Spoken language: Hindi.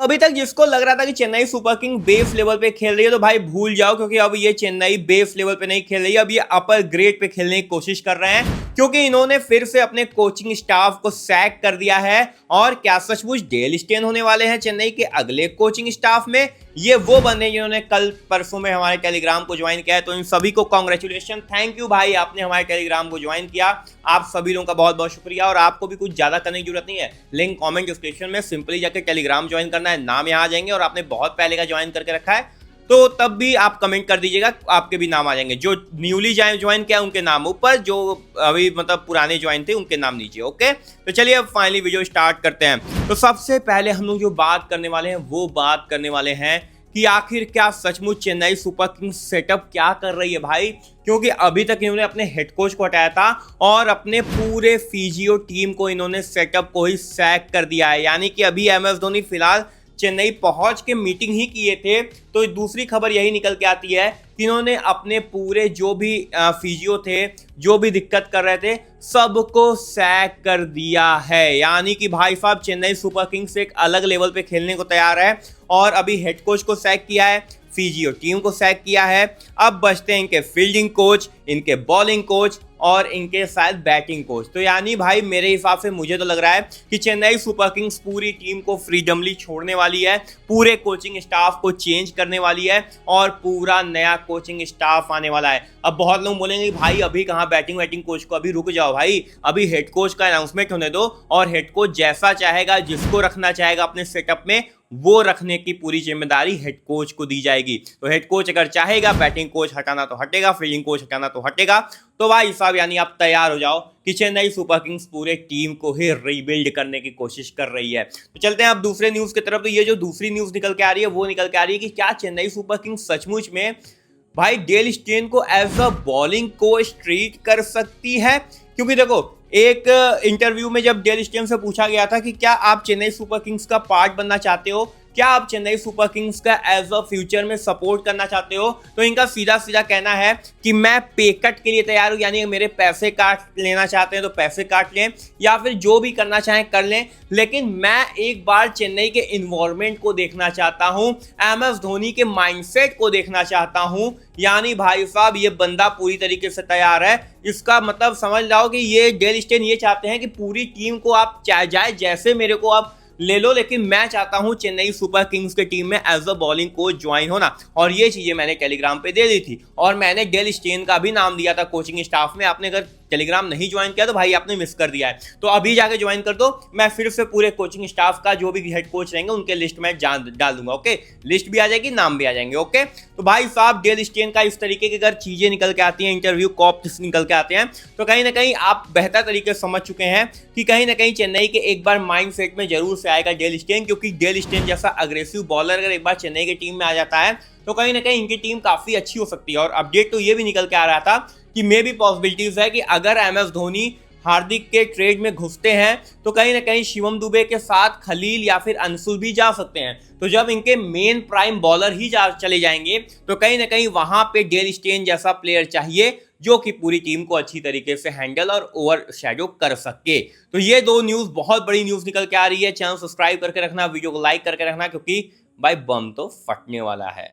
अभी तक जिसको लग रहा था कि Chennai super king base level पे खेल रही है तो भाई भूल जाओ, क्योंकि अब ये चेन्नई बेस लेवल पे नहीं खेल रही है, अब ये अपर ग्रेड पे खेलने की कोशिश कर रहे हैं, क्योंकि इन्होंने फिर से अपने कोचिंग स्टाफ को सैक कर दिया है। और क्या सचमुच डेल स्टेन होने वाले हैं चेन्नई के अगले कोचिंग स्टाफ में? ये वो बंदे जिन्होंने कल परसों में हमारे टेलीग्राम को ज्वाइन किया है, तो इन सभी को कांग्रेचुलेशन, थैंक यू भाई, आपने हमारे टेलीग्राम को ज्वाइन किया। आप सभी लोगों का बहुत बहुत शुक्रिया। और आपको भी कुछ ज्यादा करने की जरूरत नहीं है, लिंक कमेंट डिस्क्रिप्शन में, सिंपली जाकर टेलीग्राम ज्वाइन करना है, नाम यहाँ आ जाएंगे। और आपने बहुत पहले का ज्वाइन करके रखा है तो तब भी आप कमेंट कर दीजिएगा, आपके भी नाम आ जाएंगे। जो न्यूली ज्वाइन किया उनके नाम ऊपर, जो अभी मतलब पुराने ज्वाइन थे उनके नाम नीचे। ओके, तो चलिए अब फाइनली वीडियो स्टार्ट करते हैं। तो सबसे पहले हम लोग जो बात करने वाले हैं वो बात करने वाले हैं कि आखिर क्या सचमुच चेन्नई सुपर किंग्स सेटअप क्या कर रही है भाई, क्योंकि अभी तक इन्होंने अपने हेड कोच को हटाया था और अपने पूरे फिजियो टीम को इन्होंने सेटअप को ही सैक कर दिया है। यानी कि अभी एमएस धोनी फिलहाल चेन्नई पहुंच के मीटिंग ही किए थे, तो दूसरी खबर यही निकल के आती है कि इन्होंने अपने पूरे जो भी फिजियो थे, जो भी दिक्कत कर रहे थे, सबको सैक कर दिया है। यानी कि भाई साहब चेन्नई सुपर किंग्स एक अलग लेवल पे खेलने को तैयार है। और अभी हेड कोच को सैक किया है, फिजियो टीम को सैक किया है, अब बचते हैं इनके फील्डिंग कोच, इनके बॉलिंग कोच और इनके शायद बैटिंग कोच। तो यानी भाई मेरे हिसाब से मुझे तो लग रहा है कि चेन्नई सुपर किंग्स पूरी टीम को फ्रीडमली छोड़ने वाली है, पूरे कोचिंग स्टाफ को चेंज करने वाली है और पूरा नया कोचिंग स्टाफ आने वाला है। अब बहुत लोग बोलेंगे भाई अभी कहाँ बैटिंग कोच को, अभी रुक जाओ भाई, अभी हेड कोच का अनाउंसमेंट होने दो और हेड कोच जैसा चाहेगा, जिसको रखना चाहेगा अपने सेटअप में, वो रखने की पूरी जिम्मेदारी हेड कोच को दी जाएगी। तो हेड कोच अगर चाहेगा बैटिंग कोच हटाना तो हटेगा, फील्डिंग कोच हटाना तो हटेगा। तो भाई साहब यानी आप तैयार हो जाओ कि चेन्नई सुपर किंग्स पूरे टीम को ही रीबिल्ड करने की कोशिश कर रही है। तो चलते हैं अब दूसरे न्यूज की तरफ। तो ये जो दूसरी न्यूज निकल के आ रही है वो निकल के आ रही है कि क्या चेन्नई सुपर किंग्स सचमुच में भाई डेल स्टेन को as a bowling coach treat कर सकती है? क्योंकि देखो एक इंटरव्यू में जब डेल स्टेन से पूछा गया था कि क्या आप चेन्नई सुपर किंग्स का पार्ट बनना चाहते हो, क्या आप चेन्नई सुपर किंग्स का एज अ फ्यूचर में सपोर्ट करना चाहते हो, तो इनका सीधा सीधा कहना है कि मैं पे कट के लिए तैयार हूं। यानी मेरे पैसे काट लेना चाहते हैं तो पैसे काट लें, या फिर जो भी करना चाहें कर लें, लेकिन मैं एक बार चेन्नई के इन्वायरमेंट को देखना चाहता हूं, एमएस धोनी के माइंडसेट को देखना चाहता हूं। यानी भाई साहब ये बंदा पूरी तरीके से तैयार है। इसका मतलब समझ जाओ कि ये डेल स्टेन ये चाहते हैं कि पूरी टीम को आप चाहे जैसे मेरे को आप ले लो, लेकिन मैं चाहता हूं चेन्नई सुपर किंग्स के टीम में as a bowling coach join होना। और ये चीजें मैंने टेलीग्राम पे दे दी थी और मैंने डेल स्टेन का भी नाम दिया था कोचिंग स्टाफ में। आपने अगर टेलीग्राम नहीं ज्वाइन किया तो भाई आपने मिस कर दिया है, तो अभी जाके ज्वाइन कर दो। मैं फिर से पूरे कोचिंग स्टाफ का जो भी हेड कोच रहेंगे उनके लिस्ट में डाल दूंगा। ओके, लिस्ट भी आ जाएगी, नाम भी आ जाएंगे। ओके, तो भाई साहब डेल स्टेन का इस तरीके की अगर चीजें निकल के आती हैं, इंटरव्यू कॉप्स निकल के आते हैं, तो कहीं ना कहीं आप बेहतर तरीके से समझ चुके हैं कि कहीं ना कहीं चेन्नई के एक बार माइंड सेट में जरूर से आएगा डेल स्टेन। क्योंकि डेल स्टेन जैसा अग्रेसिव बॉलर अगर एक बार चेन्नई की टीम में आ जाता है तो कहीं ना कहीं इनकी टीम काफी अच्छी हो सकती है। और अपडेट तो ये भी निकल के आ रहा था कि मे भी पॉसिबिलिटीज है कि अगर एमएस धोनी हार्दिक के ट्रेड में घुसते हैं तो कहीं ना कहीं शिवम दुबे के साथ खलील या फिर अंशुल भी जा सकते हैं। तो जब इनके मेन प्राइम बॉलर ही चले जाएंगे तो कहीं ना कहीं वहां पे डेल स्टेन जैसा प्लेयर चाहिए जो कि पूरी टीम को अच्छी तरीके से हैंडल और ओवर शैडो कर सके। तो ये दो न्यूज बहुत बड़ी न्यूज निकल के आ रही है। चैनल सब्सक्राइब करके रखना, वीडियो को लाइक करके रखना, क्योंकि भाई बम तो फटने वाला है।